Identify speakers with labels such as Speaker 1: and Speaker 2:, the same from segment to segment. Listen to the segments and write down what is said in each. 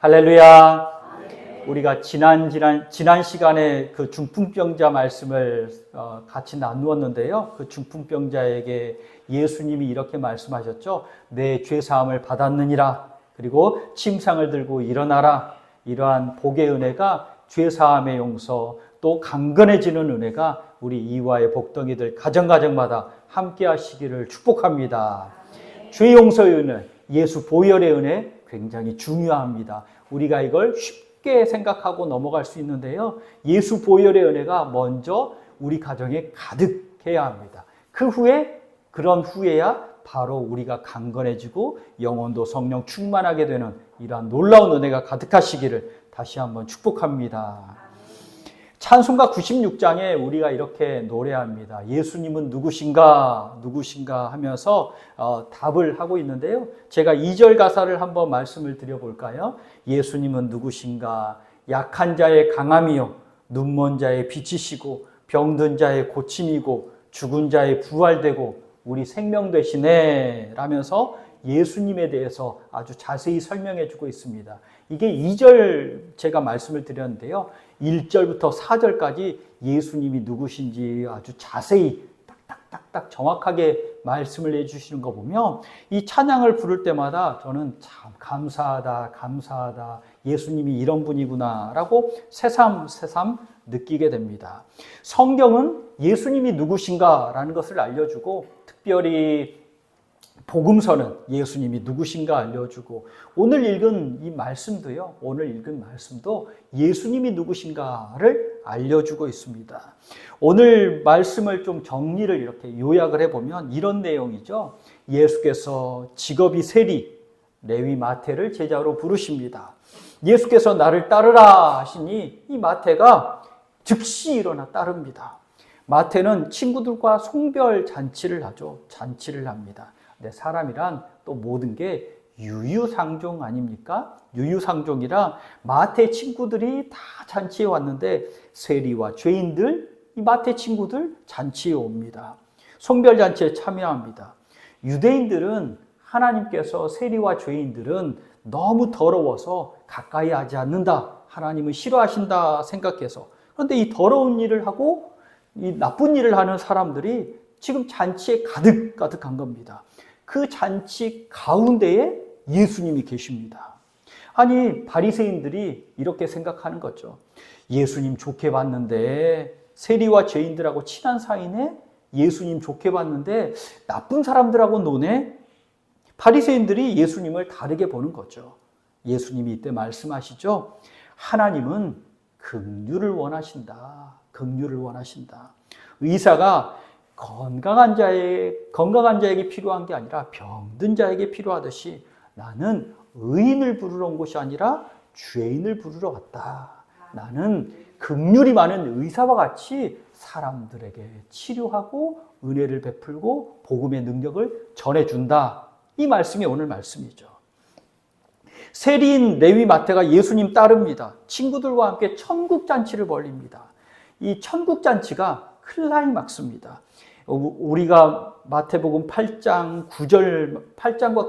Speaker 1: 할렐루야. 우리가 지난 시간에 그 중풍병자 말씀을 같이 나누었는데요. 그 중풍병자에게 예수님이 이렇게 말씀하셨죠. 내 죄사함을 받았느니라. 그리고 침상을 들고 일어나라. 이러한 복의 은혜가 죄사함의 용서, 또 강건해지는 은혜가 우리 이화의 복덩이들 가정가정마다 함께 하시기를 축복합니다. 죄 용서의 은혜, 예수 보혈의 은혜 굉장히 중요합니다. 우리가 이걸 쉽게 생각하고 넘어갈 수 있는데요. 예수 보혈의 은혜가 먼저 우리 가정에 가득해야 합니다. 그런 후에야 바로 우리가 강건해지고 영혼도 성령 충만하게 되는 이러한 놀라운 은혜가 가득하시기를 다시 한번 축복합니다. 찬송가 96장에 우리가 이렇게 노래합니다. 예수님은 누구신가 하면서 답을 하고 있는데요. 제가 2절 가사를 한번 말씀을 드려볼까요? 예수님은 누구신가? 약한 자의 강함이요, 눈먼 자의 빛이시고 병든 자의 고침이고 죽은 자의 부활되고 우리 생명 되시네 라면서 예수님에 대해서 아주 자세히 설명해 주고 있습니다. 이게 2절 제가 말씀을 드렸는데요. 1절부터 4절까지 예수님이 누구신지 아주 자세히 딱딱딱딱 정확하게 말씀을 해주시는 거 보면 이 찬양을 부를 때마다 저는 참 감사하다. 예수님이 이런 분이구나 라고 새삼 느끼게 됩니다. 성경은 예수님이 누구신가 라는 것을 알려주고 특별히 복음서는 예수님이 누구신가 알려주고 오늘 읽은 말씀도 예수님이 누구신가를 알려주고 있습니다. 오늘 말씀을 좀 정리를 이렇게 요약을 해보면 이런 내용이죠. 예수께서 직업이 세리, 레위 마태를 제자로 부르십니다. 예수께서 나를 따르라 하시니 이 마태가 즉시 일어나 따릅니다. 마태는 친구들과 송별 잔치를 합니다. 사람이란 또 모든 게 유유상종 아닙니까? 유유상종이라 마태 친구들이 다 잔치에 왔는데 세리와 죄인들, 이 마태 친구들 잔치에 옵니다. 송별잔치에 참여합니다. 유대인들은 하나님께서 세리와 죄인들은 너무 더러워서 가까이 하지 않는다. 하나님은 싫어하신다 생각해서. 그런데 이 더러운 일을 하고 이 나쁜 일을 하는 사람들이 지금 잔치에 가득한 겁니다. 그 잔치 가운데에 예수님이 계십니다. 아니, 바리새인들이 이렇게 생각하는 거죠. 예수님 좋게 봤는데, 세리와 죄인들하고 친한 사이네? 예수님 좋게 봤는데 나쁜 사람들하고 노네? 바리새인들이 예수님을 다르게 보는 거죠. 예수님이 이때 말씀하시죠. 하나님은 긍휼을 원하신다. 의사가 건강한 자에게 필요한 게 아니라 병든 자에게 필요하듯이 나는 의인을 부르러 온 것이 아니라 죄인을 부르러 왔다. 나는 긍휼이 많은 의사와 같이 사람들에게 치료하고 은혜를 베풀고 복음의 능력을 전해준다. 이 말씀이 오늘 말씀이죠. 세리인 레위 마태가 예수님 따릅니다. 친구들과 함께 천국잔치를 벌립니다. 이 천국잔치가 클라이막스입니다. 우리가 마태복음 8장과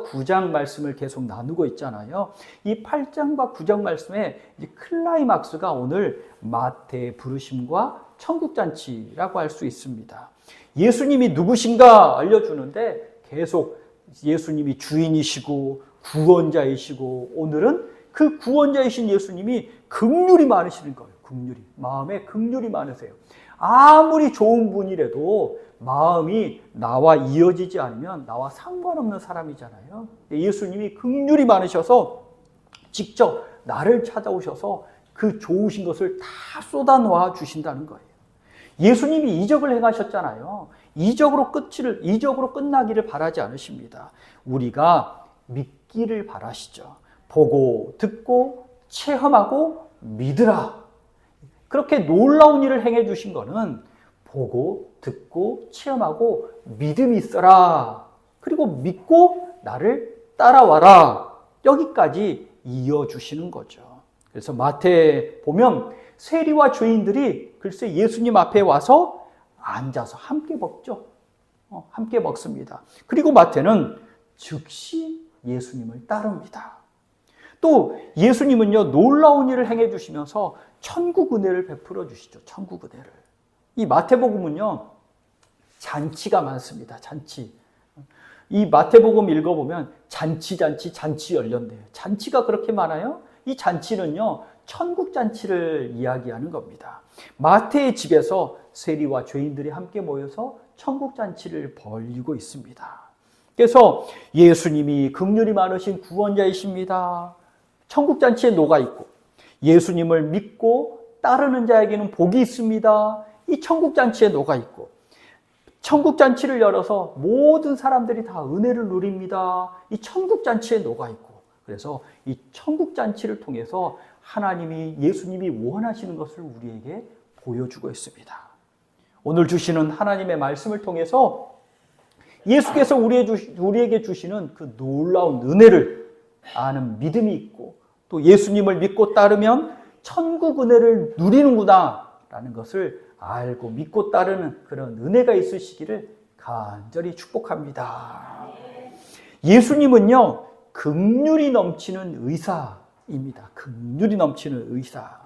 Speaker 1: 9장 말씀을 계속 나누고 있잖아요. 이 8장과 9장 말씀의 클라이막스가 오늘 마태의 부르심과 천국잔치라고 할 수 있습니다. 예수님이 누구신가 알려주는데 계속 예수님이 주인이시고 구원자이시고 오늘은 그 구원자이신 예수님이 긍휼이 많으시는 거예요. 마음에 긍휼이 많으세요. 아무리 좋은 분이라도 마음이 나와 이어지지 않으면 나와 상관없는 사람이잖아요. 예수님이 긍휼이 많으셔서 직접 나를 찾아오셔서 그 좋으신 것을 다 쏟아놓아 주신다는 거예요. 예수님이 이적을 행하셨잖아요. 이적으로 끝나기를 바라지 않으십니다. 우리가 믿기를 바라시죠. 보고 듣고 체험하고 믿으라. 그렇게 놀라운 일을 행해 주신 거는 보고 듣고 체험하고 믿음이 있어라. 그리고 믿고 나를 따라와라. 여기까지 이어주시는 거죠. 그래서 마태에 보면 세리와 죄인들이 글쎄 예수님 앞에 와서 앉아서 함께 먹죠. 함께 먹습니다. 그리고 마태는 즉시 예수님을 따릅니다. 또 예수님은요, 놀라운 일을 행해 주시면서 천국 은혜를 베풀어 주시죠. 천국 은혜를. 이 마태복음은요, 잔치가 많습니다. 잔치. 이 마태복음 읽어보면 잔치 열렸네요. 잔치가 그렇게 많아요? 이 잔치는요, 천국 잔치를 이야기하는 겁니다. 마태의 집에서 세리와 죄인들이 함께 모여서 천국 잔치를 벌이고 있습니다. 그래서 예수님이 긍휼이 많으신 구원자이십니다. 천국 잔치에 녹아 있고, 예수님을 믿고 따르는 자에게는 복이 있습니다. 이 천국 잔치에 녹아 있고, 천국 잔치를 열어서 모든 사람들이 다 은혜를 누립니다. 이 천국 잔치에 녹아 있고, 그래서 이 천국 잔치를 통해서 하나님이, 예수님이 원하시는 것을 우리에게 보여주고 있습니다. 오늘 주시는 하나님의 말씀을 통해서 예수께서 우리에게 주시는 그 놀라운 은혜를 아는 믿음이 있고, 또 예수님을 믿고 따르면 천국 은혜를 누리는구나 라는 것을 알고 믿고 따르는 그런 은혜가 있으시기를 간절히 축복합니다. 예수님은요, 긍휼이 넘치는 의사입니다. 긍휼이 넘치는 의사.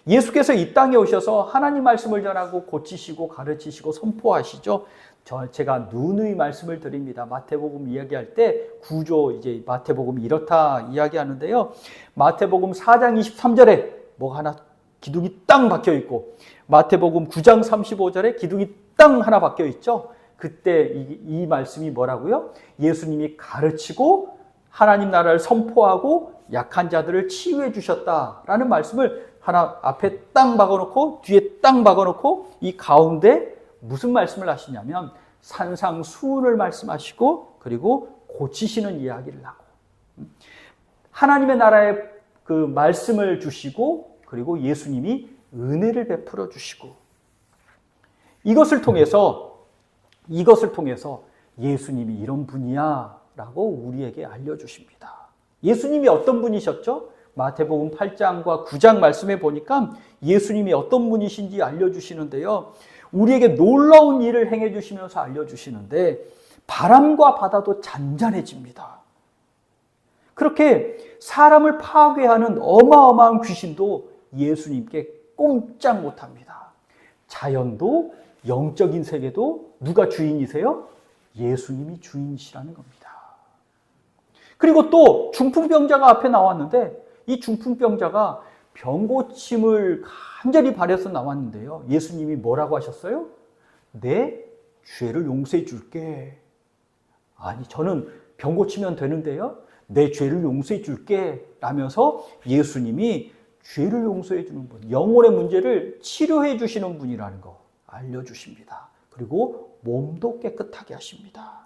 Speaker 1: 예수께서 이 땅에 오셔서 하나님 말씀을 전하고 고치시고 가르치시고 선포하시죠. 제가 누누이 말씀을 드립니다. 마태복음 이야기할 때 구조, 이제 마태복음이 이렇다 이야기하는데요. 마태복음 4장 23절에 뭐가 하나 기둥이 땅 박혀 있고, 마태복음 9장 35절에 기둥이 땅 하나 박혀 있죠. 그때 이 말씀이 뭐라고요? 예수님이 가르치고 하나님 나라를 선포하고 약한 자들을 치유해 주셨다라는 말씀을 하나 앞에 땅 박아놓고 뒤에 땅 박아놓고, 이 가운데 무슨 말씀을 하시냐면 산상수훈을 말씀하시고, 그리고 고치시는 이야기를 하고, 하나님의 나라의 그 말씀을 주시고, 그리고 예수님이 은혜를 베풀어 주시고, 이것을 통해서 예수님이 이런 분이야 라고 우리에게 알려주십니다. 예수님이 어떤 분이셨죠? 마태복음 8장과 9장 말씀에 보니까 예수님이 어떤 분이신지 알려주시는데요. 우리에게 놀라운 일을 행해 주시면서 알려주시는데, 바람과 바다도 잔잔해집니다. 그렇게 사람을 파괴하는 어마어마한 귀신도 예수님께 꼼짝 못합니다. 자연도 영적인 세계도 누가 주인이세요? 예수님이 주인이시라는 겁니다. 그리고 또 중풍병자가 앞에 나왔는데, 이 중풍병자가 병고침을 간절히 바래서 나왔는데요. 예수님이 뭐라고 하셨어요? 내 죄를 용서해 줄게. 아니, 저는 병고치면 되는데요. 내 죄를 용서해 줄게 라면서 예수님이 죄를 용서해 주는 분, 영혼의 문제를 치료해 주시는 분이라는 거 알려주십니다. 그리고 몸도 깨끗하게 하십니다.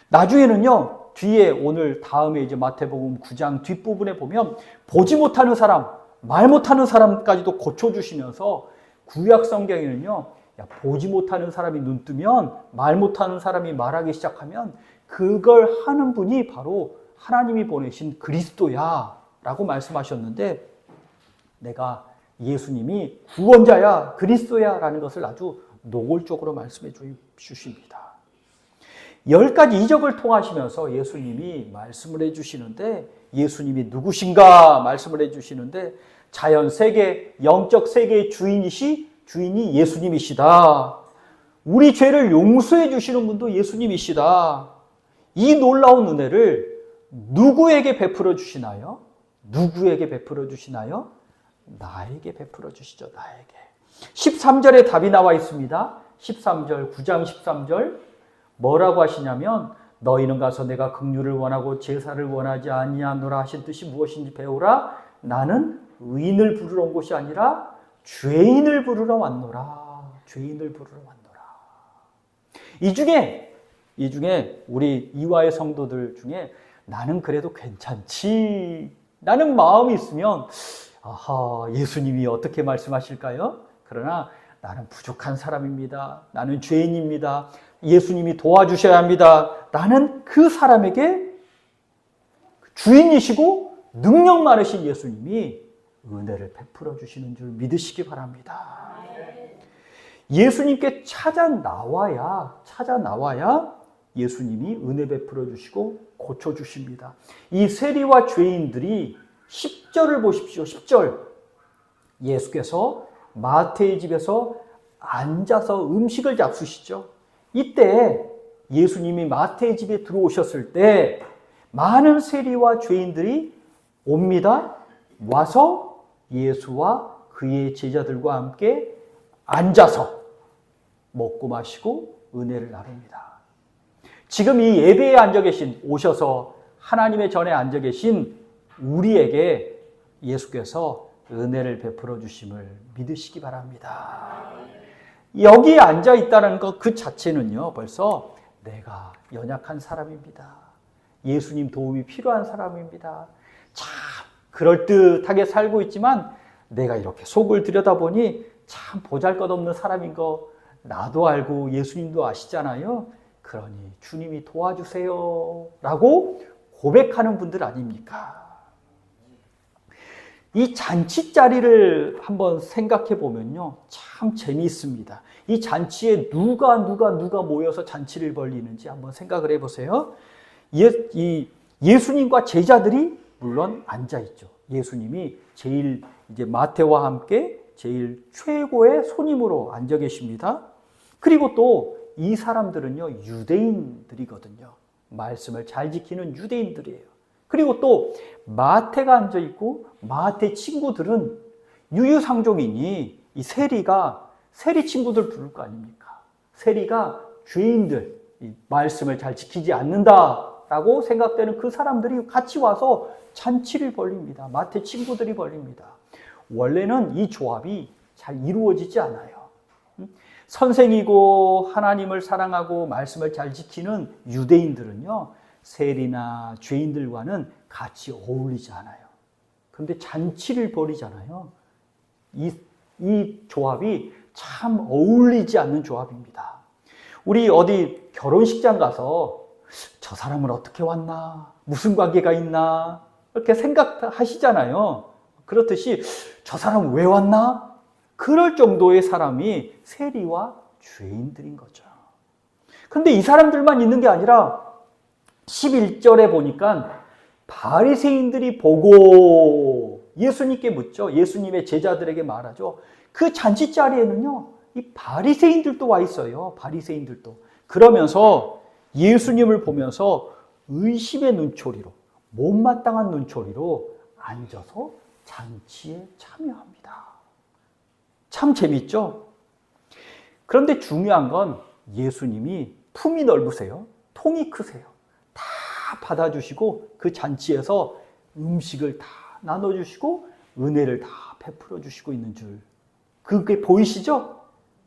Speaker 1: 나중에는요, 뒤에 오늘 다음에 이제 마태복음 9장 뒷부분에 보면 보지 못하는 사람, 말 못하는 사람까지도 고쳐주시면서, 구약 성경에는요, 보지 못하는 사람이 눈 뜨면, 말 못하는 사람이 말하기 시작하면 그걸 하는 분이 바로 하나님이 보내신 그리스도야 라고 말씀하셨는데, 내가 예수님이 구원자야, 그리스도야 라는 것을 아주 노골적으로 말씀해 주십니다. 10가지 이적을 통하시면서 예수님이 말씀을 해주시는데, 예수님이 누구신가 말씀을 해주시는데, 자연 세계, 영적 세계의 주인이 예수님이시다. 우리 죄를 용서해 주시는 분도 예수님이시다. 이 놀라운 은혜를 누구에게 베풀어 주시나요? 누구에게 베풀어 주시나요? 나에게 베풀어 주시죠. 나에게. 13절에 답이 나와 있습니다. 13절, 9장 13절 뭐라고 하시냐면, 너희는 가서 내가 긍휼을 원하고 제사를 원하지 아니하노라 하신 뜻이 무엇인지 배우라. 나는 의인을 부르러 온 것이 아니라 죄인을 부르러 왔노라. 죄인을 부르러 왔노라. 이 중에 우리 이화의 성도들 중에 나는 그래도 괜찮지 라는 마음이 있으면, 아하, 예수님이 어떻게 말씀하실까요? 그러나 나는 부족한 사람입니다. 나는 죄인입니다. 예수님이 도와주셔야 합니다. 라는 그 사람에게 주인이시고 능력 많으신 예수님이 은혜를 베풀어 주시는 줄 믿으시기 바랍니다. 예수님께 찾아 나와야 예수님이 은혜 베풀어 주시고 고쳐주십니다. 이 세리와 죄인들이 10절을 보십시오. 10절. 예수께서 마태의 집에서 앉아서 음식을 잡수시죠. 이때 예수님이 마태의 집에 들어오셨을 때 많은 세리와 죄인들이 옵니다. 와서 예수와 그의 제자들과 함께 앉아서 먹고 마시고 은혜를 나눕니다. 지금 이 예배에 앉아 계신, 오셔서 하나님의 전에 앉아 계신 우리에게 예수께서 은혜를 베풀어 주심을 믿으시기 바랍니다. 여기에 앉아 있다는 것 그 자체는요, 벌써 내가 연약한 사람입니다. 예수님 도움이 필요한 사람입니다. 참 그럴듯하게 살고 있지만 내가 이렇게 속을 들여다보니 참 보잘것없는 사람인 거 나도 알고 예수님도 아시잖아요. 그러니 주님이 도와주세요 라고 고백하는 분들 아닙니까? 이 잔치 자리를 한번 생각해 보면요, 참 재미있습니다. 이 잔치에 누가 모여서 잔치를 벌리는지 한번 생각을 해보세요. 예수님과 제자들이 물론 앉아 있죠. 예수님이 제일 이제 마태와 함께 제일 최고의 손님으로 앉아 계십니다. 그리고 또 이 사람들은요, 유대인들이거든요. 말씀을 잘 지키는 유대인들이에요. 그리고 또 마태가 앉아 있고 마태 친구들은 유유상종이니 이 세리 친구들 부를 거 아닙니까? 세리가 죄인들, 말씀을 잘 지키지 않는다라고 생각되는 그 사람들이 같이 와서 잔치를 벌립니다. 마태 친구들이 벌립니다. 원래는 이 조합이 잘 이루어지지 않아요. 선생이고 하나님을 사랑하고 말씀을 잘 지키는 유대인들은요, 세리나 죄인들과는 같이 어울리지 않아요. 그런데 잔치를 벌이잖아요. 이 조합이 참 어울리지 않는 조합입니다. 우리 어디 결혼식장 가서 저 사람은 어떻게 왔나? 무슨 관계가 있나? 이렇게 생각하시잖아요. 그렇듯이 저 사람은 왜 왔나? 그럴 정도의 사람이 세리와 죄인들인 거죠. 그런데 이 사람들만 있는 게 아니라 11절에 보니까 바리새인들이 보고 예수님께 묻죠. 예수님의 제자들에게 말하죠. 그 잔치 자리에는요, 이 바리새인들도 와 있어요. 바리새인들도. 그러면서 예수님을 보면서 의심의 눈초리로, 못마땅한 눈초리로 앉아서 잔치에 참여합니다. 참 재밌죠? 그런데 중요한 건 예수님이 품이 넓으세요. 통이 크세요. 다 받아주시고 그 잔치에서 음식을 다 나눠주시고 은혜를 다 베풀어 주시고 있는 줄, 그게 보이시죠?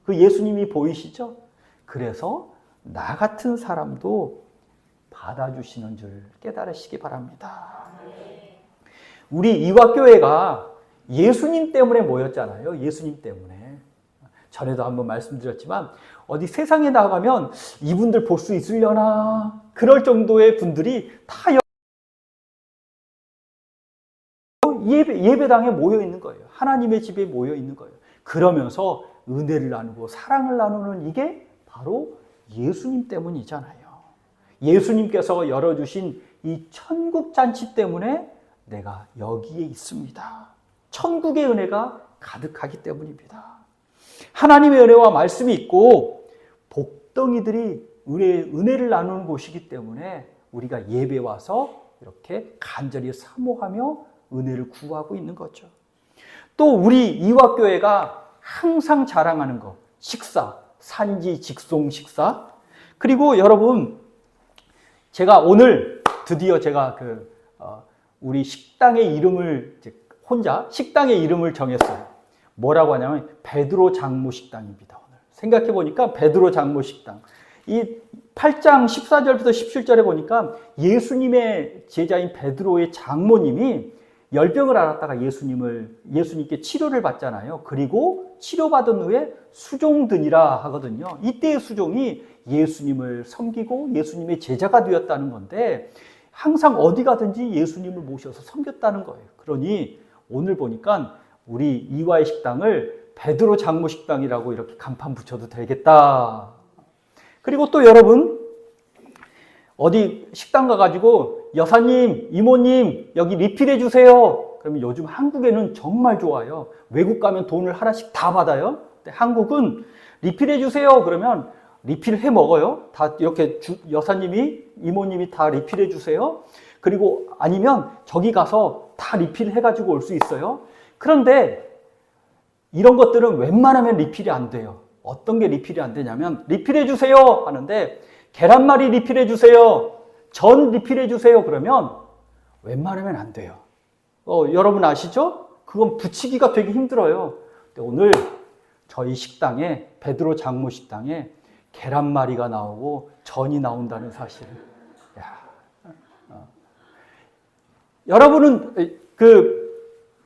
Speaker 1: 그 예수님이 보이시죠? 그래서 나 같은 사람도 받아주시는 줄 깨달으시기 바랍니다. 우리 이화교회가 예수님 때문에 모였잖아요. 예수님 때문에. 전에도 한번 말씀드렸지만 어디 세상에 나가면 이분들 볼 수 있으려나 그럴 정도의 분들이 다 예배당에 모여 있는 거예요. 하나님의 집에 모여 있는 거예요. 그러면서 은혜를 나누고 사랑을 나누는 이게 바로 예수님 때문이잖아요. 예수님께서 열어주신 이 천국 잔치 때문에 내가 여기에 있습니다. 천국의 은혜가 가득하기 때문입니다. 하나님의 은혜와 말씀이 있고 복덩이들이 은혜를 나누는 곳이기 때문에 우리가 예배 와서 이렇게 간절히 사모하며 은혜를 구하고 있는 거죠. 또 우리 이화교회가 항상 자랑하는 것, 식사, 산지 직송 식사. 그리고 여러분, 제가 오늘 드디어 제가 우리 식당의 이름을 혼자 식당의 이름을 정했어요. 뭐라고 하냐면 베드로 장로 식당입니다. 오늘 생각해 보니까 베드로 장로 식당. 이 8장 14절부터 17절에 보니까 예수님의 제자인 베드로의 장모님이 열병을 앓았다가 예수님께 치료를 받잖아요. 그리고 치료받은 후에 수종드니라 하거든요. 이때의 수종이 예수님을 섬기고 예수님의 제자가 되었다는 건데 항상 어디 가든지 예수님을 모셔서 섬겼다는 거예요. 그러니 오늘 보니까 우리 이화의 식당을 베드로 장모 식당이라고 이렇게 간판 붙여도 되겠다. 그리고 또 여러분, 어디 식당 가가지고 여사님, 이모님 여기 리필해 주세요. 그러면 요즘 한국에는 정말 좋아요. 외국 가면 돈을 하나씩 다 받아요. 근데 한국은 리필해 주세요. 그러면 리필해 먹어요. 다 이렇게 여사님이, 이모님이 다 리필해 주세요. 그리고 아니면 저기 가서 다 리필해 가지고 올 수 있어요. 그런데 이런 것들은 웬만하면 리필이 안 돼요. 어떤 게 리필이 안 되냐면 리필해 주세요 하는데 계란말이 리필해 주세요. 전 리필해 주세요. 그러면 웬만하면 안 돼요. 여러분 아시죠? 그건 붙이기가 되게 힘들어요. 근데 오늘 저희 식당에, 베드로 장로 식당에 계란말이가 나오고 전이 나온다는 사실을. 여러분은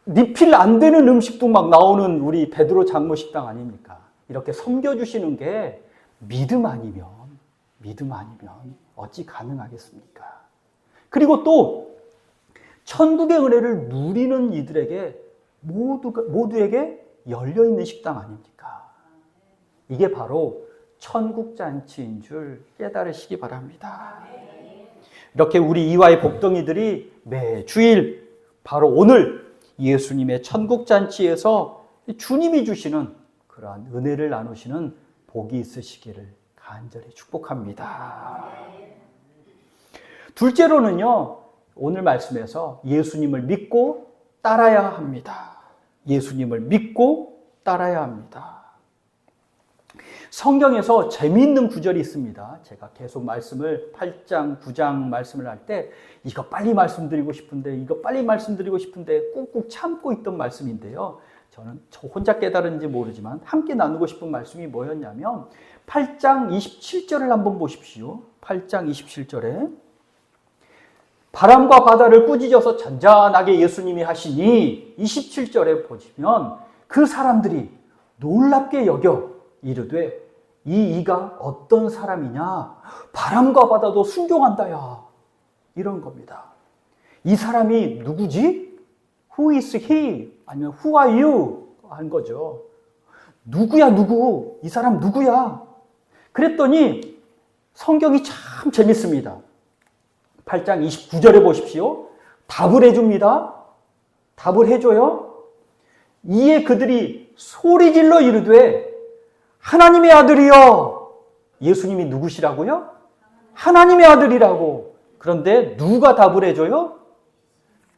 Speaker 1: 리필 안 되는 음식도 막 나오는 우리 베드로 장로 식당 아닙니까? 이렇게 섬겨주시는 게 믿음 아니면 어찌 가능하겠습니까? 그리고 또 천국의 은혜를 누리는 이들에게 모두에게 열려있는 식당 아닙니까? 이게 바로 천국 잔치인 줄 깨달으시기 바랍니다. 이렇게 우리 이화의 복덩이들이 매주일 바로 오늘 예수님의 천국 잔치에서 주님이 주시는 그러한 은혜를 나누시는 복이 있으시기를 간절히 축복합니다. 둘째로는요, 오늘 말씀에서 예수님을 믿고 따라야 합니다. 예수님을 믿고 따라야 합니다. 성경에서 재미있는 구절이 있습니다. 제가 계속 말씀을 8장, 9장 말씀을 할 때 이거 빨리 말씀드리고 싶은데 꾹꾹 참고 있던 말씀인데요. 저는 저 혼자 깨달은지 모르지만 함께 나누고 싶은 말씀이 뭐였냐면 8장 27절을 한번 보십시오. 8장 27절에 바람과 바다를 꾸짖어서 잔잔하게 예수님이 하시니 27절에 보시면 그 사람들이 놀랍게 여겨 이르되 이가 어떤 사람이냐? 바람과 바다도 순종한다야. 이런 겁니다. 이 사람이 누구지? Who is he? 아니면 Who are you? 한 거죠. 누구야 누구? 이 사람 누구야? 그랬더니 성경이 참 재밌습니다. 8장 29절에 보십시오. 답을 해줍니다. 답을 해줘요. 이에 그들이 소리질러 이르되 하나님의 아들이여. 예수님이 누구시라고요? 하나님의 아들이라고. 그런데 누가 답을 해줘요?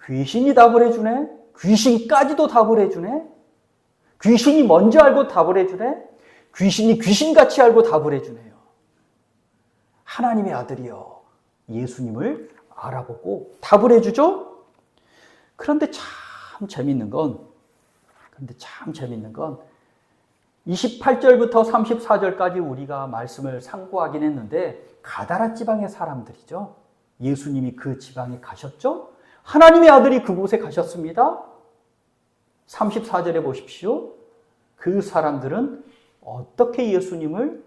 Speaker 1: 귀신이 답을 해주네. 귀신까지도 답을 해주네. 귀신이 먼저 알고 답을 해주네. 귀신이 귀신같이 알고 답을 해주네요. 하나님의 아들이여. 예수님을 알아보고 답을 해주죠. 그런데 참 재밌는 건 28절부터 34절까지 우리가 말씀을 상고하긴 했는데 가다라 지방의 사람들이죠. 예수님이 그 지방에 가셨죠. 하나님의 아들이 그곳에 가셨습니다. 34절에 보십시오. 그 사람들은 어떻게 예수님을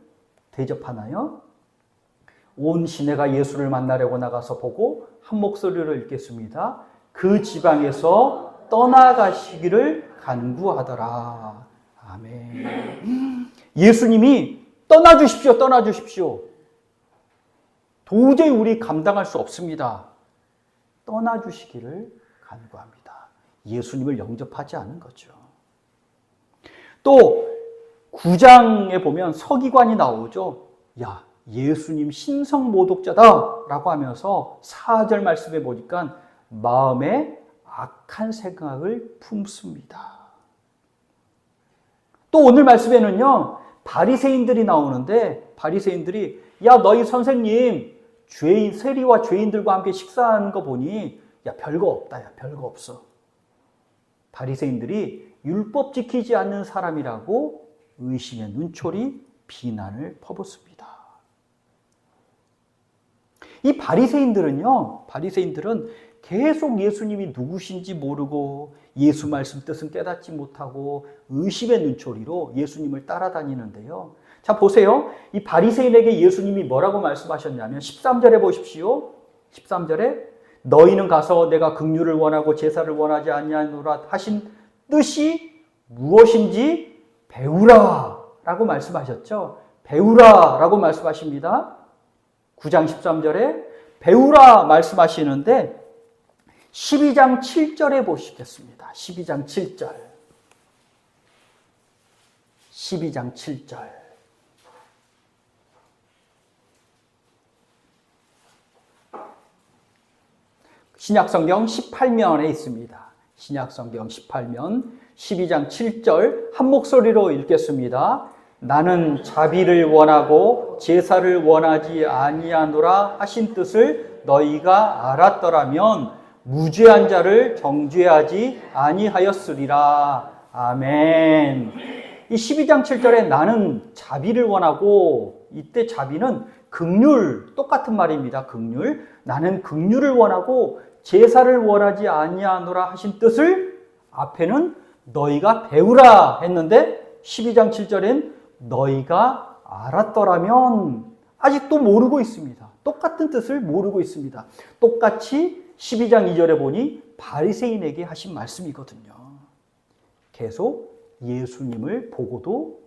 Speaker 1: 대접하나요? 온 시내가 예수를 만나려고 나가서 보고 한 목소리로 읽겠습니다. 그 지방에서 떠나가시기를 간구하더라. 아멘. 예수님이 떠나주십시오. 떠나주십시오. 도저히 우리 감당할 수 없습니다. 떠나주시기를 간구합니다. 예수님을 영접하지 않은 거죠. 또 9장에 보면 서기관이 나오죠. 야, 예수님 신성모독자다 라고 하면서 4절 말씀에 보니까 마음에 악한 생각을 품습니다. 또 오늘 말씀에는요, 바리새인들이 나오는데 바리새인들이 야, 너희 선생님 세리와 죄인들과 함께 식사하는 거 보니 야, 별거 없다. 야, 별거 없어. 바리새인들이 율법 지키지 않는 사람이라고 의심의 눈초리 비난을 퍼붓습니다. 이 바리새인들은 계속 예수님이 누구신지 모르고 예수 말씀 뜻은 깨닫지 못하고 의심의 눈초리로 예수님을 따라다니는데요. 자, 보세요. 이 바리새인에게 예수님이 뭐라고 말씀하셨냐면 13절에 보십시오. 13절에 너희는 가서 내가 긍휼을 원하고 제사를 원하지 아니하노라 하신 뜻이 무엇인지 배우라 라고 말씀하셨죠. 배우라 라고 말씀하십니다. 9장 13절에 배우라 말씀하시는데 12장 7절에 보시겠습니다. 12장 7절. 12장 7절. 신약성경 18면에 있습니다. 신약성경 18면 12장 7절 한 목소리로 읽겠습니다. 나는 자비를 원하고 제사를 원하지 아니하노라 하신 뜻을 너희가 알았더라면 무죄한 자를 정죄하지 아니하였으리라. 아멘. 이 12장 7절에 나는 자비를 원하고, 이때 자비는 긍휼, 똑같은 말입니다. 긍휼. 나는 긍휼을 원하고 제사를 원하지 아니하노라 하신 뜻을 앞에는 너희가 배우라 했는데 12장 7절엔 너희가 알았더라면, 아직도 모르고 있습니다. 똑같은 뜻을 모르고 있습니다. 똑같이 12장 2절에 보니 바리새인에게 하신 말씀이거든요. 계속 예수님을 보고도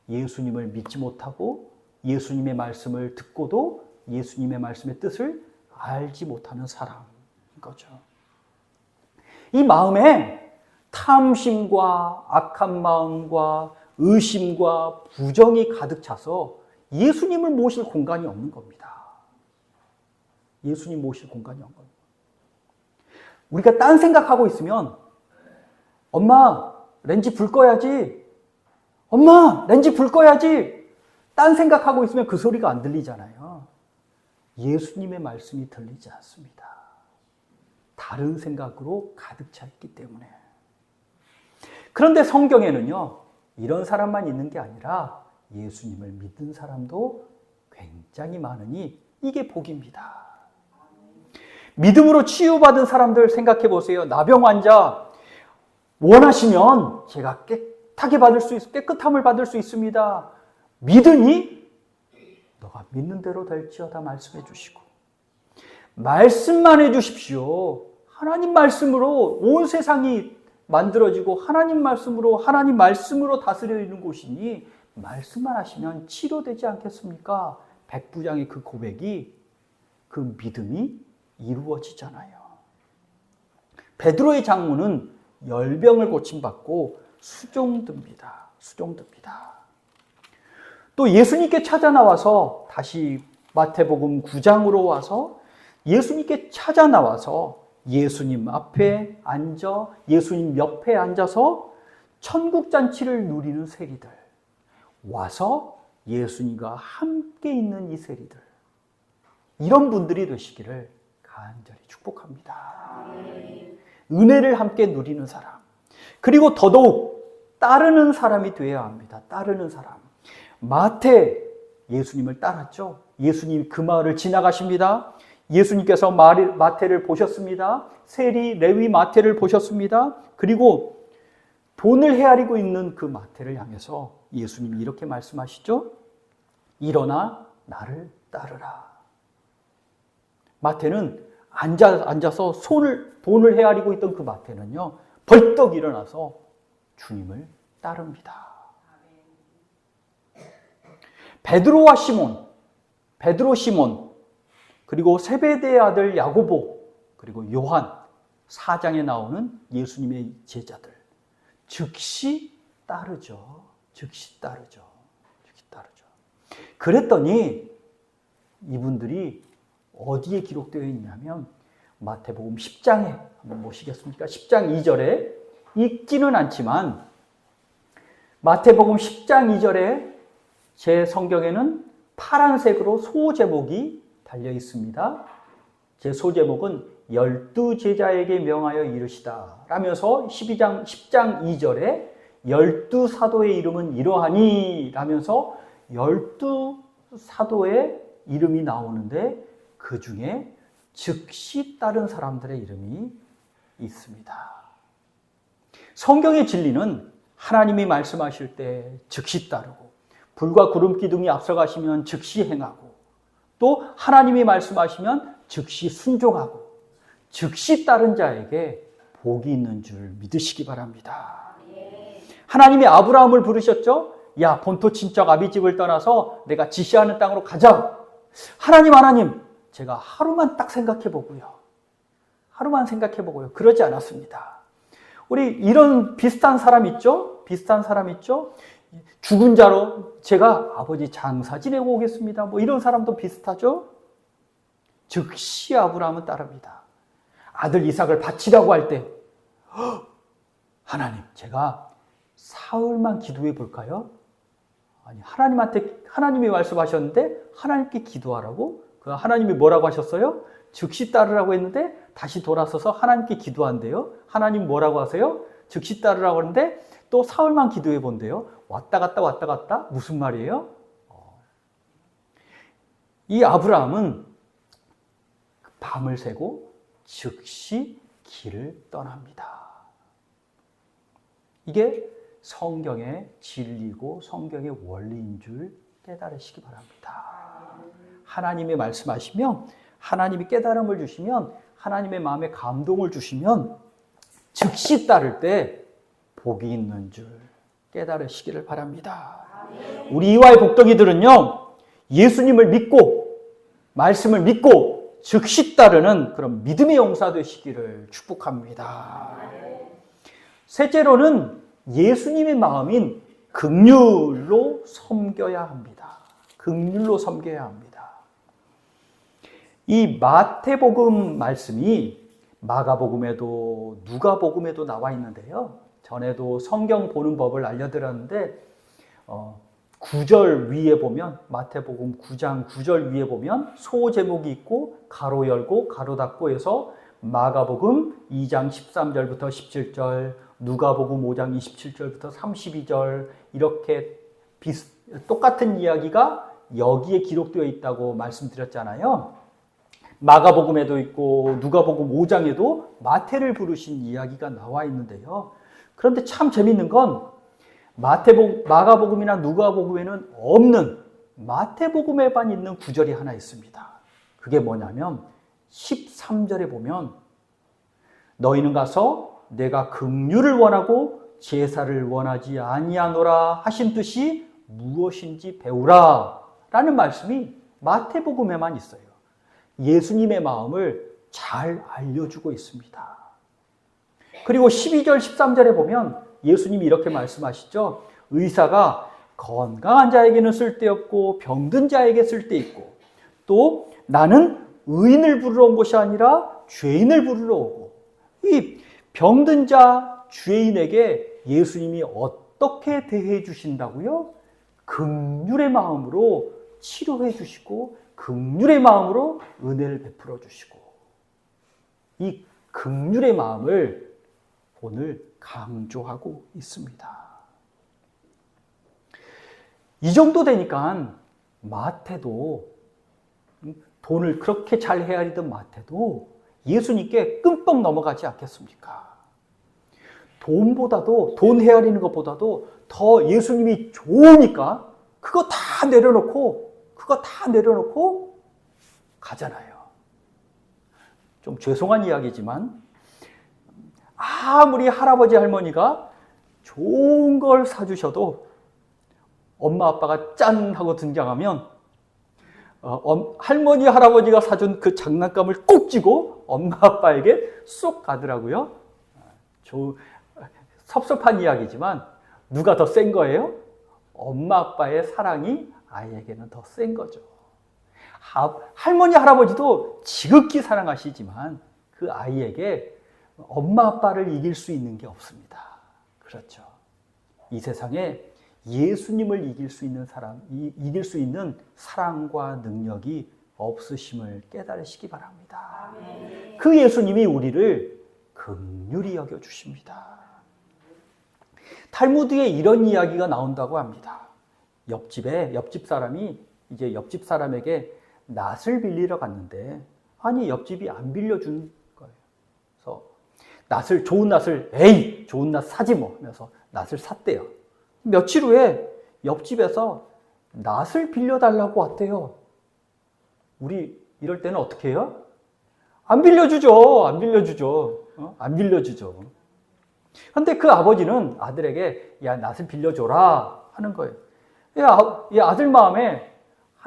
Speaker 1: 예수님을 믿지 못하고 예수님의 말씀을 듣고도 예수님의 말씀의 뜻을 알지 못하는 사람인 거죠. 이 마음에 탐심과 악한 마음과 의심과 부정이 가득 차서 예수님을 모실 공간이 없는 겁니다. 예수님 모실 공간이 없는 겁니다. 우리가 딴 생각하고 있으면 엄마 렌즈 불 꺼야지, 엄마 렌즈 불 꺼야지, 딴 생각하고 있으면 그 소리가 안 들리잖아요. 예수님의 말씀이 들리지 않습니다. 다른 생각으로 가득 차 있기 때문에. 그런데 성경에는요, 이런 사람만 있는 게 아니라 예수님을 믿는 사람도 굉장히 많으니 이게 복입니다. 믿음으로 치유받은 사람들 생각해 보세요. 나병 환자 원하시면 제가 깨끗함을 받을 수 있습니다. 믿으니 너가 믿는 대로 될지어다 말씀해 주시고, 말씀만 해 주십시오. 하나님 말씀으로 온 세상이 만들어지고 하나님 말씀으로 다스려지는 곳이니 말씀만 하시면 치료되지 않겠습니까? 백부장의 그 고백이, 그 믿음이 이루어지잖아요. 베드로의 장모는 열병을 고침받고 수종듭니다. 또 예수님께 찾아 나와서, 다시 마태복음 9장으로 와서 예수님께 찾아 나와서 예수님 앞에 앉아, 예수님 옆에 앉아서 천국잔치를 누리는 세리들, 와서 예수님과 함께 있는 이 세리들, 이런 분들이 되시기를 간절히 축복합니다. 은혜를 함께 누리는 사람, 그리고 더더욱 따르는 사람이 되어야 합니다. 따르는 사람. 마태, 예수님을 따랐죠. 예수님 그 마을을 지나가십니다. 예수님께서 마태를 보셨습니다. 세리, 레위 마태를 보셨습니다. 그리고 돈을 헤아리고 있는 그 마태를 향해서 예수님이 이렇게 말씀하시죠. 일어나 나를 따르라. 마태는 앉아서 돈을 헤아리고 있던 그 마태는요, 벌떡 일어나서 주님을 따릅니다. 베드로 시몬, 그리고 세베대의 아들 야고보, 그리고 요한, 4장에 나오는 예수님의 제자들, 즉시 따르죠. 그랬더니 이분들이 어디에 기록되어 있냐면 마태복음 10장에 한번 보시겠습니까? 10장 2절에 읽지는 않지만 마태복음 10장 2절에 제 성경에는 파란색으로 소제목이 달려 있습니다. 제 소제목은 12제자에게 명하여 이르시다 라면서 10장 2절에 12사도의 이름은 이러하니 라면서 12사도의 이름이 나오는데 그 중에 즉시 따른 사람들의 이름이 있습니다. 성경의 진리는 하나님이 말씀하실 때 즉시 따르고, 불과 구름 기둥이 앞서가시면 즉시 행하고, 또 하나님이 말씀하시면 즉시 순종하고, 즉시 따른 자에게 복이 있는 줄 믿으시기 바랍니다. 하나님이 아브라함을 부르셨죠? 야, 본토 친척 아비 집을 떠나서 내가 지시하는 땅으로 가자. 하나님, 제가 하루만 딱 생각해 보고요. 하루만 생각해 보고요. 그러지 않았습니다. 우리 이런 비슷한 사람 있죠? 비슷한 사람 있죠? 죽은 자로 제가 아버지 장사 지내고 오겠습니다. 뭐 이런 사람도 비슷하죠? 즉시 아브라함은 따릅니다. 아들 이삭을 바치라고 할 때, 하나님, 제가 사흘만 기도해 볼까요? 아니, 하나님이 말씀하셨는데 하나님께 기도하라고? 그 하나님이 뭐라고 하셨어요? 즉시 따르라고 했는데 다시 돌아서서 하나님께 기도한대요. 하나님 뭐라고 하세요? 즉시 따르라고 하는데 또 사흘만 기도해 본대요. 왔다 갔다 무슨 말이에요? 이 아브라함은 밤을 새고 즉시 길을 떠납니다. 이게 성경의 진리고 성경의 원리인 줄 깨달으시기 바랍니다. 하나님이 말씀하시면, 하나님이 깨달음을 주시면, 하나님의 마음에 감동을 주시면 즉시 따를 때 복이 있는 줄 깨달으시기를 바랍니다. 우리 이화의 복덩이들은요, 예수님을 믿고 말씀을 믿고 즉시 따르는 그런 믿음의 용사 되시기를 축복합니다. 셋째로는 예수님의 마음인 긍휼로 섬겨야 합니다. 긍휼로 섬겨야 합니다. 이 마태복음 말씀이 마가복음에도 누가복음에도 나와 있는데요. 전에도 성경 보는 법을 알려드렸는데 9절 위에 보면, 마태복음 9장 9절 위에 보면 소제목이 있고 가로 열고 가로 닫고 해서 마가복음 2장 13절부터 17절, 누가복음 5장 27절부터 32절 이렇게 똑같은 이야기가 여기에 기록되어 있다고 말씀드렸잖아요. 마가복음에도 있고 누가복음 5장에도 마태를 부르신 이야기가 나와 있는데요. 그런데 참 재밌는 건 마가복음이나 누가복음에는 없는 마태복음에만 있는 구절이 하나 있습니다. 그게 뭐냐면 13절에 보면 너희는 가서 내가 긍휼을 원하고 제사를 원하지 아니하노라 하신 뜻이 무엇인지 배우라 라는 말씀이 마태복음에만 있어요. 예수님의 마음을 잘 알려주고 있습니다. 그리고 12절 13절에 보면 예수님이 이렇게 말씀하시죠. 의사가 건강한 자에게는 쓸데없고 병든 자에게 쓸데있고 또 나는 의인을 부르러 온 것이 아니라 죄인을 부르러 오고, 이 병든 자 죄인에게 예수님이 어떻게 대해 주신다고요? 긍휼의 마음으로 치료해 주시고 긍휼의 마음으로 은혜를 베풀어 주시고, 이 긍휼의 마음을 오늘 강조하고 있습니다. 이 정도 되니까 마태도, 돈을 그렇게 잘 헤아리던 마태도 예수님께 끔뻑 넘어가지 않겠습니까? 돈 헤아리는 것보다도 더 예수님이 좋으니까 그거 다 내려놓고 가잖아요. 좀 죄송한 이야기지만 아무리 할아버지 할머니가 좋은 걸 사주셔도 엄마 아빠가 짠 하고 등장하면 할머니 할아버지가 사준 그 장난감을 꼭 쥐고 엄마 아빠에게 쏙 가더라고요. 섭섭한 이야기지만 누가 더 센 거예요? 엄마 아빠의 사랑이 아이에게는 더 센 거죠. 할머니 할아버지도 지극히 사랑하시지만 그 아이에게 엄마 아빠를 이길 수 있는 게 없습니다. 그렇죠. 이 세상에 예수님을 이길 수 있는 사랑과 능력이 없으심을 깨달으시기 바랍니다. 아멘. 그 예수님이 우리를 긍휼히 여겨 주십니다. 탈무드에 이런 이야기가 나온다고 합니다. 옆집 사람이 이제 옆집 사람에게 낫을 빌리러 갔는데, 아니 옆집이 안 빌려준 거예요. 그래서 좋은 낫 사지 뭐 하면서 낫을 샀대요. 며칠 후에 옆집에서 낫을 빌려달라고 왔대요. 우리 이럴 때는 어떻게 해요? 안 빌려주죠. 안 빌려주죠. 그런데 그 아버지는 아들에게 야, 낫을 빌려줘라 하는 거예요. 이 아들 마음에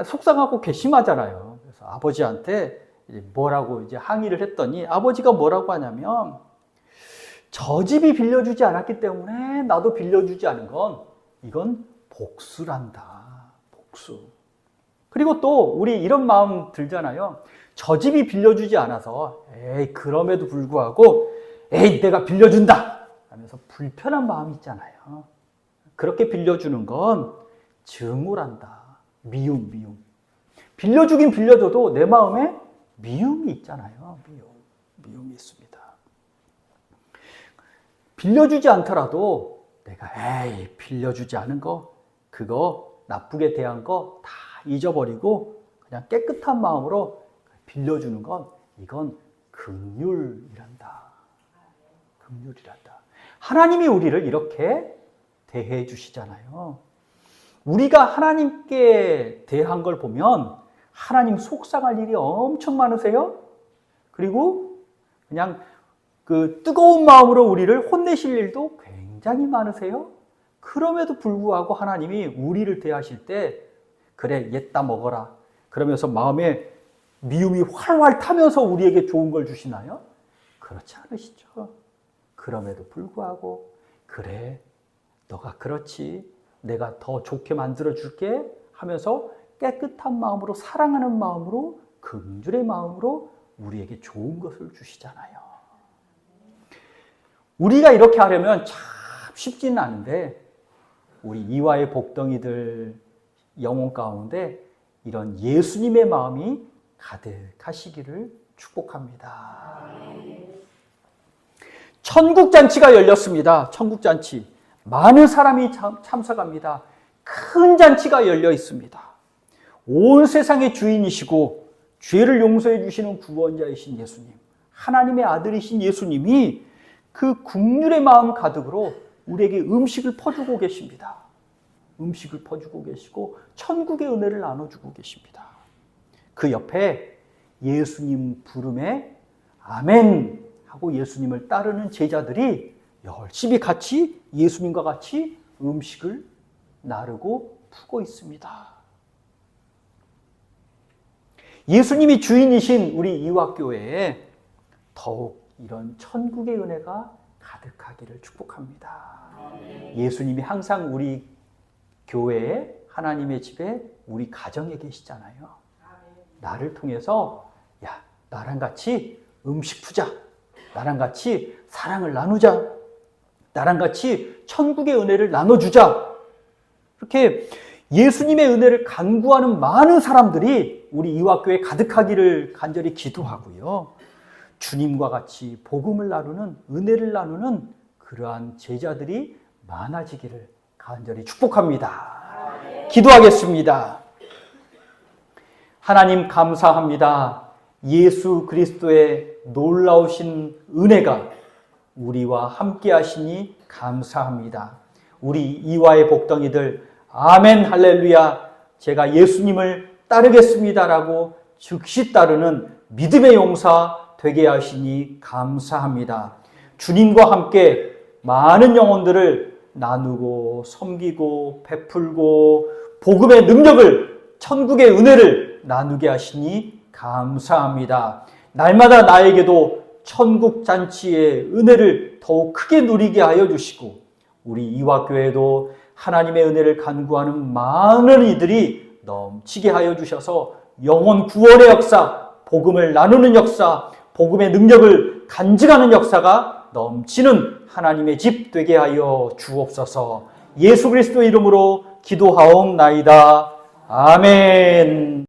Speaker 1: 속상하고 괘씸하잖아요. 그래서 그래서 아버지한테 이제 뭐라고 이제 항의를 했더니 아버지가 뭐라고 하냐면 저 집이 빌려주지 않았기 때문에 나도 빌려주지 않은 건 이건 복수란다. 복수. 그리고 또 우리 이런 마음 들잖아요. 저 집이 빌려주지 않아서 에이 그럼에도 불구하고 에이 내가 빌려준다 하면서 불편한 마음이 있잖아요. 그렇게 빌려주는 건 증오란다. 미움. 빌려주긴 빌려줘도 내 마음에 미움이 있잖아요. 미움이 있습니다. 빌려주지 않더라도 내가 에이 빌려주지 않은 거 그거 나쁘게 대한 거 다 잊어버리고 그냥 깨끗한 마음으로 빌려주는 건 이건 긍휼이란다. 긍휼이란다. 하나님이 우리를 이렇게 대해 주시잖아요. 우리가 하나님께 대한 걸 보면 하나님 속상할 일이 엄청 많으세요. 그리고 그냥 그 뜨거운 마음으로 우리를 혼내실 일도 굉장히 많으세요. 그럼에도 불구하고 하나님이 우리를 대하실 때 그래 옛다 먹어라 그러면서 마음에 미움이 활활 타면서 우리에게 좋은 걸 주시나요? 그렇지 않으시죠. 그럼에도 불구하고 그래 너가 그렇지 내가 더 좋게 만들어 줄게 하면서 깨끗한 마음으로 사랑하는 마음으로 긍휼의 마음으로 우리에게 좋은 것을 주시잖아요. 우리가 이렇게 하려면 참 쉽지는 않은데 우리 이화의 복덩이들 영혼 가운데 이런 예수님의 마음이 가득하시기를 축복합니다. 천국잔치가 열렸습니다. 천국잔치. 많은 사람이 참석합니다. 큰 잔치가 열려 있습니다. 온 세상의 주인이시고 죄를 용서해 주시는 구원자이신 예수님, 하나님의 아들이신 예수님이 그 긍휼의 마음 가득으로 우리에게 음식을 퍼주고 계십니다. 음식을 퍼주고 계시고 천국의 은혜를 나눠주고 계십니다. 그 옆에 예수님 부름에 아멘 하고 예수님을 따르는 제자들이 열심히 같이 예수님과 같이 음식을 나르고 푸고 있습니다. 예수님이 주인이신 우리 이화교회에 더욱 이런 천국의 은혜가 가득하기를 축복합니다. 예수님이 항상 우리 교회에 하나님의 집에 우리 가정에 계시잖아요. 나를 통해서 야 나랑 같이 음식 푸자. 나랑 같이 사랑을 나누자. 나랑 같이 천국의 은혜를 나눠주자. 이렇게 예수님의 은혜를 간구하는 많은 사람들이 우리 이화교회에 가득하기를 간절히 기도하고요. 주님과 같이 복음을 나누는 은혜를 나누는 그러한 제자들이 많아지기를 간절히 축복합니다. 기도하겠습니다. 하나님 감사합니다. 예수 그리스도의 놀라우신 은혜가 우리와 함께 하시니 감사합니다. 우리 이화의 복덩이들 아멘 할렐루야 제가 예수님을 따르겠습니다라고 즉시 따르는 믿음의 용사 되게 하시니 감사합니다. 주님과 함께 많은 영혼들을 나누고 섬기고 베풀고 복음의 능력을 천국의 은혜를 나누게 하시니 감사합니다. 날마다 나에게도 천국 잔치의 은혜를 더욱 크게 누리게 하여 주시고 우리 이화교회도 하나님의 은혜를 간구하는 많은 이들이 넘치게 하여 주셔서 영혼 구원의 역사, 복음을 나누는 역사, 복음의 능력을 간증하는 역사가 넘치는 하나님의 집 되게 하여 주옵소서. 예수 그리스도의 이름으로 기도하옵나이다. 아멘.